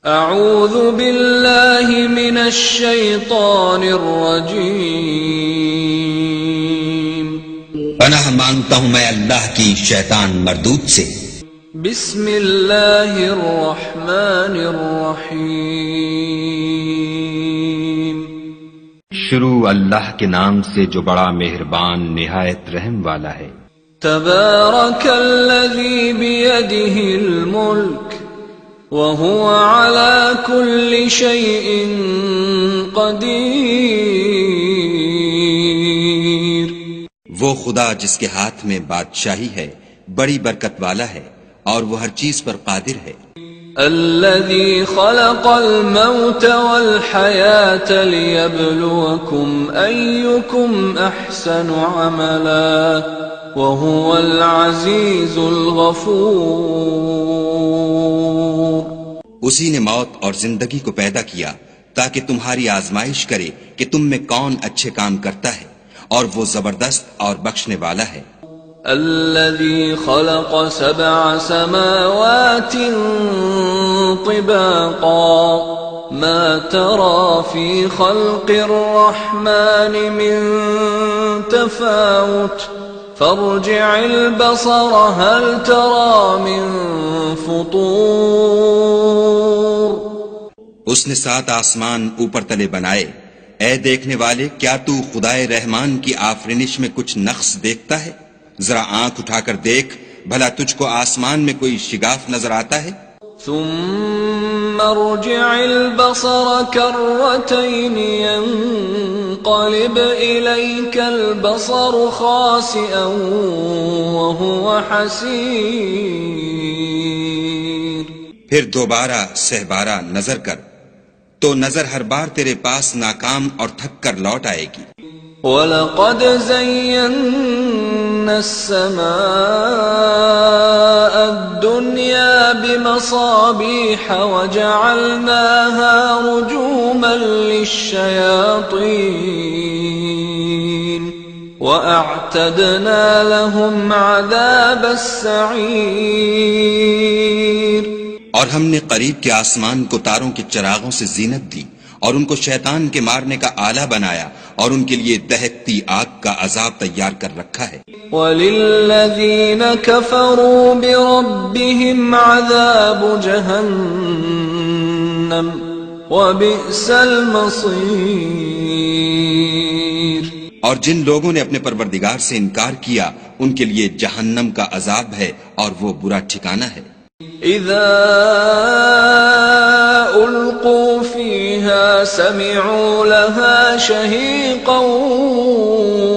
اعوذ باللہ من الشیطان الرجیم، پناہ مانگتا ہوں میں اللہ کی شیطان مردود سے۔ بسم اللہ الرحمن الرحیم، شروع اللہ کے نام سے جو بڑا مہربان نہایت رحم والا ہے۔ تبارک الذی بیدہ الملک وَهُوَ عَلَى كُلِّ شَيْءٍ قَدِيرٌ، وہ خدا جس کے ہاتھ میں بادشاہی ہے بڑی برکت والا ہے اور وہ ہر چیز پر قادر ہے۔ الذي خلق الموت والحياة ليبلوكم أيكم أحسن عملا وهو العزيز الغفور۔ اسی نے موت اور زندگی کو پیدا کیا تاکہ تمہاری آزمائش کرے کہ تم میں کون اچھے کام کرتا ہے، اور وہ زبردست اور بخشنے والا ہے۔ الذي خلق 7 سماوات طباقا ما ترى في خلق الرحمن من تفاوت فارجع البصر هل ترى من فطور۔ اس نے 7 آسمان اوپر تلے بنائے، اے دیکھنے والے کیا تو خدائے رحمان کی آفرینش میں کچھ نقص دیکھتا ہے؟ ذرا آنکھ اٹھا کر دیکھ، بھلا تجھ کو آسمان میں کوئی شگاف نظر آتا ہے؟ ثم ارجع البصر كرتين ينقلب إليك البصر خاسئا وهو حسير۔ پھر دوبارہ سہبارہ نظر کر تو نظر ہر بار تیرے پاس ناکام اور تھک کر لوٹ آئے گی۔ وَلَقَدْ زَيَّنَّا السَّمَاءَ الدُّنْيَا بِمَصَابِيحَ وَجَعَلْنَاهَا رُجُومًا لِلشَّيَاطِينِ وَأَعْتَدْنَا لَهُمْ عَذَابَ السَّعِيرِ۔ اور ہم نے قریب کے آسمان کو تاروں کے چراغوں سے زینت دی اور ان کو شیطان کے مارنے کا آلہ بنایا، اور ان کے لیے دہکتی آگ کا عذاب تیار کر رکھا ہے۔ وَلِلَّذِينَ كَفَرُوا بِرَبِّهِمْ عَذَابُ جَهَنَّمَ وَبِئْسَ الْمَصِيرُ۔ اور جن لوگوں نے اپنے پروردگار سے انکار کیا ان کے لیے جہنم کا عذاب ہے اور وہ برا ٹھکانہ ہے۔ اذا القوا فيها سمعوا لها شهيقا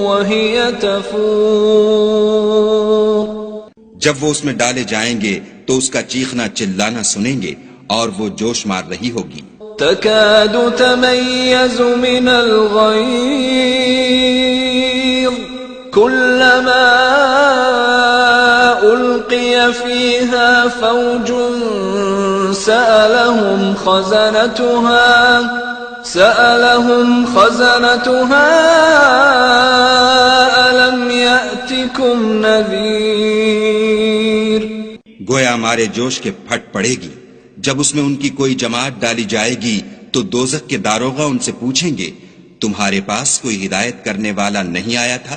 وهي تفور۔ جب وہ اس میں ڈالے جائیں گے تو اس کا چیخنا چلانا سنیں گے اور وہ جوش مار رہی ہوگی۔ تكاد تميز من الغيظ كلما ألقي فيها فوج سألهم خزنتها ألم يأتكم نذير۔ گویا مارے جوش کے پھٹ پڑے گی۔ جب اس میں ان کی کوئی جماعت ڈالی جائے گی تو دوزخ کے داروغہ ان سے پوچھیں گے تمہارے پاس کوئی ہدایت کرنے والا نہیں آیا تھا؟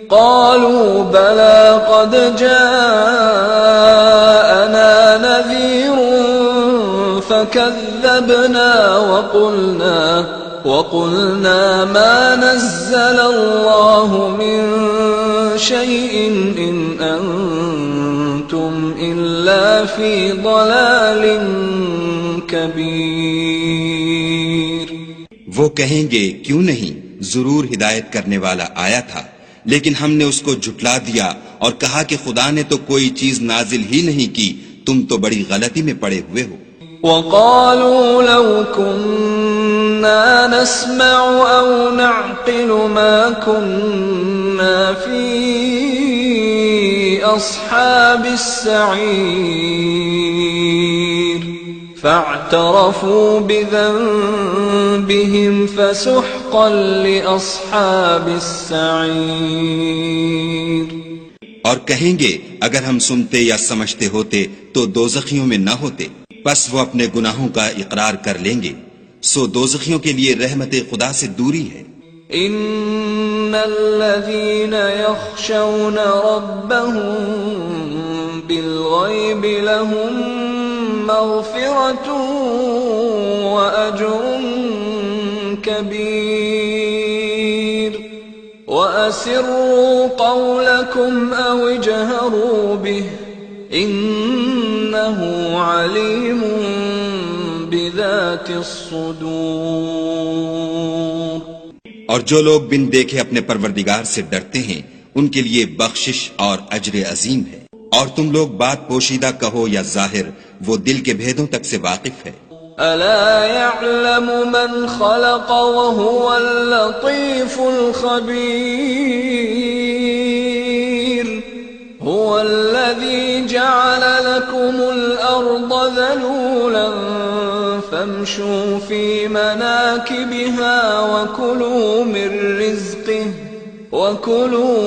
قالوا بلى قد جاءنا نذير فكذبنا وقلنا ما نزل الله من شيء إن أنتم إلا في ضلال كبير۔ وہ کہیں گے کیوں نہیں، ضرور ہدایت کرنے والا آیا تھا، لیکن ہم نے اس کو جھٹلا دیا اور کہا کہ خدا نے تو کوئی چیز نازل ہی نہیں کی، تم تو بڑی غلطی میں پڑے ہوئے ہو۔ وَقَالُوا لَوْ كُنَّا نَسْمَعُ أَوْ نَعْقِلُ مَا كُنَّا فِي أَصْحَابِ السَّعِيرِ فَاعْتَرَفُوا بِذَنبِهِمْ فَسُحْقًا لِأَصْحَابِ السَّعِيرِ۔ اور کہیں گے اگر ہم سنتے یا سمجھتے ہوتے تو دوزخیوں میں نہ ہوتے۔ پس وہ اپنے گناہوں کا اقرار کر لیں گے، سو دوزخیوں کے لیے رحمت خدا سے دوری ہے۔ ان الذين يخشون ربهم بالغيب لهم مغفرة واجر كبير واسروا قولكم او اجهروا به انه عليم بذات الصدور۔ اور جو لوگ بن دیکھے اپنے پروردگار سے ڈرتے ہیں ان کے لیے بخشش اور اجر عظیم ہے۔ اور تم لوگ بات پوشیدہ کہو یا ظاہر، وہ دل کے بھیدوں تک سے واقف ہے۔ الا يعلم من خلق وهو اللطيف الخبير هو الذي جعل لكم الارض ذلولا فامشوا في مناكبها وكلوا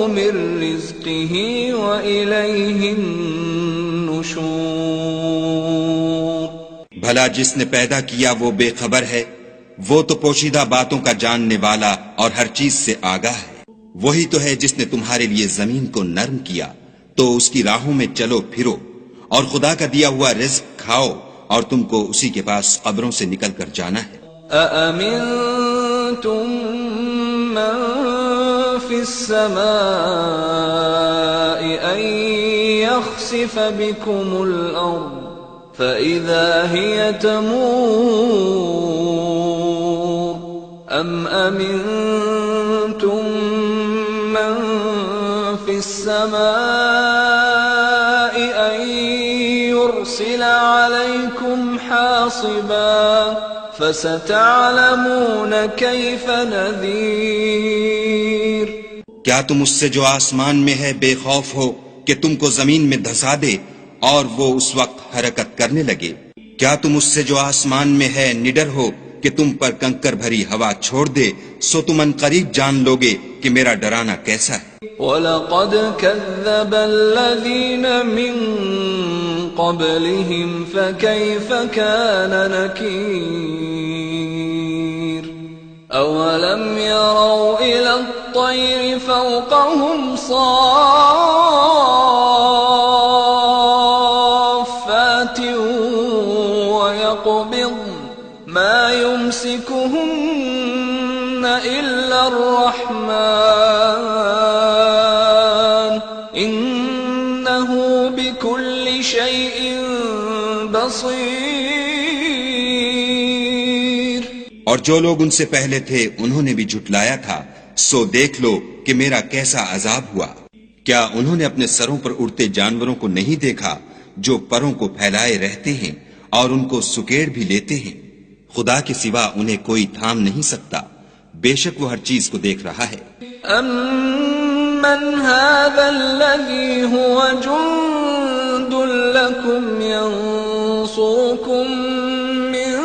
من رزقه وإليه النشور۔ بھلا جس نے پیدا کیا وہ بے خبر ہے؟ وہ تو پوشیدہ باتوں کا جاننے والا اور ہر چیز سے آگاہ ہے۔ وہی تو ہے جس نے تمہارے لیے زمین کو نرم کیا تو اس کی راہوں میں چلو پھرو، اور خدا کا دیا ہوا رزق کھاؤ، اور تم کو اسی کے پاس قبروں سے نکل کر جانا ہے۔ أأمنتم من في السماء أن يخسف بكم الأرض فإذا هي تمور أم أمنتم من في السماء أن يرسل عليكم حاصبا فستعلمون كيف نذير۔ کیا تم اس سے جو آسمان میں ہے بے خوف ہو کہ تم کو زمین میں دھسا دے اور وہ اس وقت حرکت کرنے لگے؟ کیا تم اس سے جو آسمان میں ہے نڈر ہو کہ تم پر کنکر بھری ہوا چھوڑ دے؟ سو تم ان قریب جان لوگے کہ میرا ڈرانا کیسا ہے۔ وَلَقَدْ كَذَّبَ الَّذِينَ مِن قَبْلِهِمْ فَكَيْفَ كَانَ نَكِيرِ أَوَلَمْ يَرَوْا إِلَى الطَّيْرِ فَوْقَهُمْ صَافَّاتٍ وَيَقْبِضْنَ مَا يُمْسِكُهُنَّ إِلَّا الرَّحْمَنُ إِنَّهُ بِكُلِّ شَيْءٍ بَصِيرٌ۔ اور جو لوگ ان سے پہلے تھے انہوں نے بھی جھٹلایا تھا، سو دیکھ لو کہ میرا کیسا عذاب ہوا۔ کیا انہوں نے اپنے سروں پر اڑتے جانوروں کو نہیں دیکھا جو پروں کو پھیلائے رہتے ہیں اور ان کو سکیڑ بھی لیتے ہیں؟ خدا کے سوا انہیں کوئی تھام نہیں سکتا، بے شک وہ ہر چیز کو دیکھ رہا ہے۔ أَمَّنْ هَذَا الَّذِي هُوَ جُندٌ لَكُمْ يَنصُرُكُم مِّن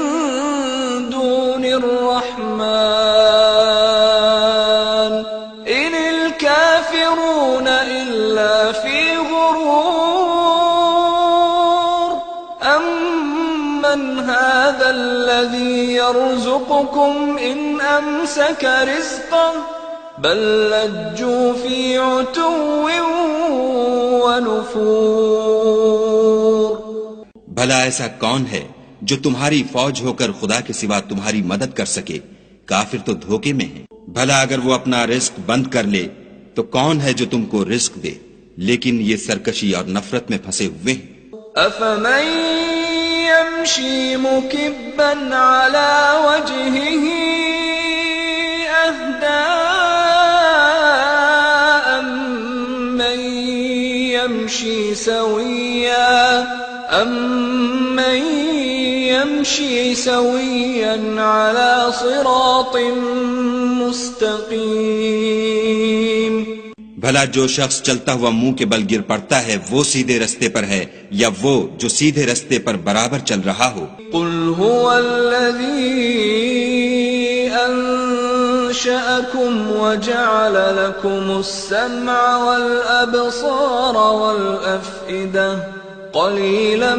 دُونِ الرَّحْمَنِ إِنِ الْكَافِرُونَ إِلَّا فِي غُرُورٍ أَمَّنْ هَذَا الَّذِي يَرْزُقُكُمْ إِنْ أَمْسَكَ رِزْقَهُ بل لجوا في عتو ونفور۔ بھلا ایسا کون ہے جو تمہاری فوج ہو کر خدا کے سوا تمہاری مدد کر سکے؟ کافر تو دھوکے میں ہیں۔ بھلا اگر وہ اپنا رزق بند کر لے تو کون ہے جو تم کو رزق دے؟ لیکن یہ سرکشی اور نفرت میں پھنسے ہوئے ہیں۔ أفمن يمشي مكبا على وجهه أهدى أمن يمشي سويا على صراط مستقيم۔ بھلا جو شخص چلتا ہوا منہ کے بل گر پڑتا ہے وہ سیدھے رستے پر ہے یا وہ جو سیدھے رستے پر برابر چل رہا ہو؟ قل هو الذي أنشأكم وجعل لكم السمع والأبصار والأفئدة قليلا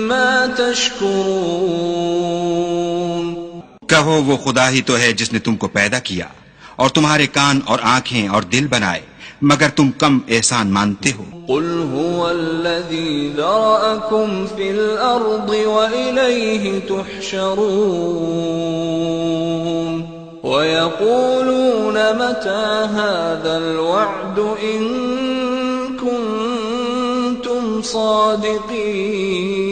ما تشكرون کہو وہ خدا ہی تو ہے جس نے تم کو پیدا کیا اور تمہارے کان اور آنکھیں اور دل بنائے، مگر تم کم احسان مانتے ہو۔ قل هو الذي ذرأكم في الأرض وإليه تحشرون ويقولون متى هذا الوعد إن كنتم صادقين۔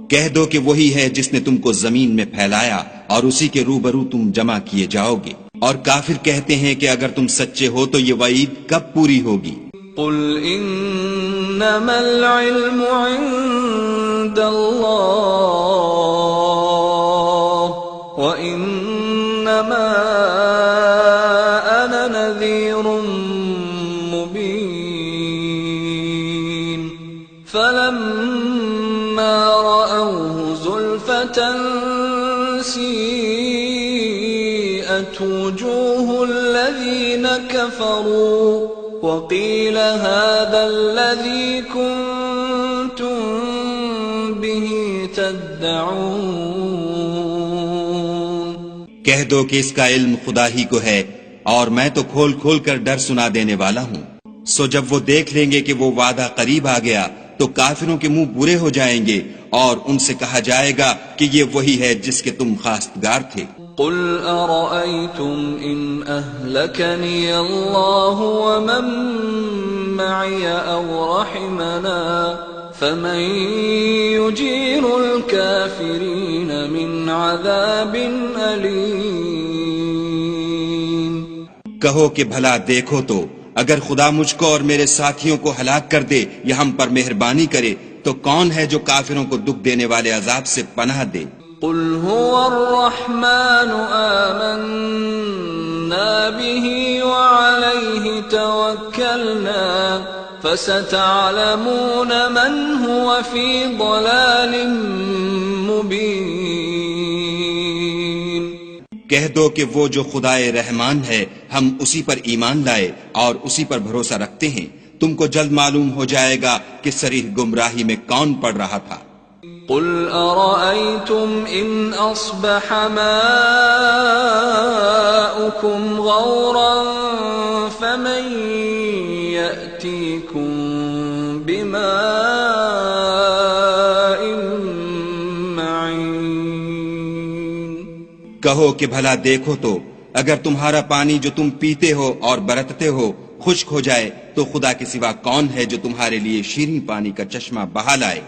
کہہ دو کہ وہی ہے جس نے تم کو زمین میں پھیلایا اور اسی کے روبرو تم جمع کیے جاؤ گے، اور کافر کہتے ہیں کہ اگر تم سچے ہو تو یہ وعید کب پوری ہوگی؟ قل انما العلم عند اللہ وانما انا نذیر مبین فلما رأوه زلفة سیئت وجوه الذین کفروا وقیل هذا الذی کنتم به تدعون۔ کہہ دو کہ اس کا علم خدا ہی کو ہے اور میں تو کھول کھول کر ڈر سنا دینے والا ہوں۔ سو جب وہ دیکھ لیں گے کہ وہ وعدہ قریب آ گیا تو کافروں کے منہ برے ہو جائیں گے اور ان سے کہا جائے گا کہ یہ وہی ہے جس کے تم خواستگار تھے۔ قل ارأيتم ان اهلكني الله ومن معي او رحمنا فمن يجير الكافرين من عذاب أليم۔ کہو کہ بھلا دیکھو تو اگر خدا مجھ کو اور میرے ساتھیوں کو ہلاک کر دے یا ہم پر مہربانی کرے تو کون ہے جو کافروں کو دکھ دینے والے عذاب سے پناہ دے؟ قل هو الرحمن آمنا به وعليه توكلنا فستعلمون من هو في ضلال مبين۔ کہہ دو کہ وہ جو خدائے رحمان ہے ہم اسی پر ایمان لائے اور اسی پر بھروسہ رکھتے ہیں، تم کو جلد معلوم ہو جائے گا کہ صریح گمراہی میں کون پڑ رہا تھا۔ قل أرأيتم إن أصبح ماؤكم غورا فمن يأتيكم بماء معين۔ کہو کہ بھلا دیکھو تو اگر تمہارا پانی جو تم پیتے ہو اور برتتے ہو خشک ہو جائے تو خدا کے سوا کون ہے جو تمہارے لیے شیریں پانی کا چشمہ بہا لائے؟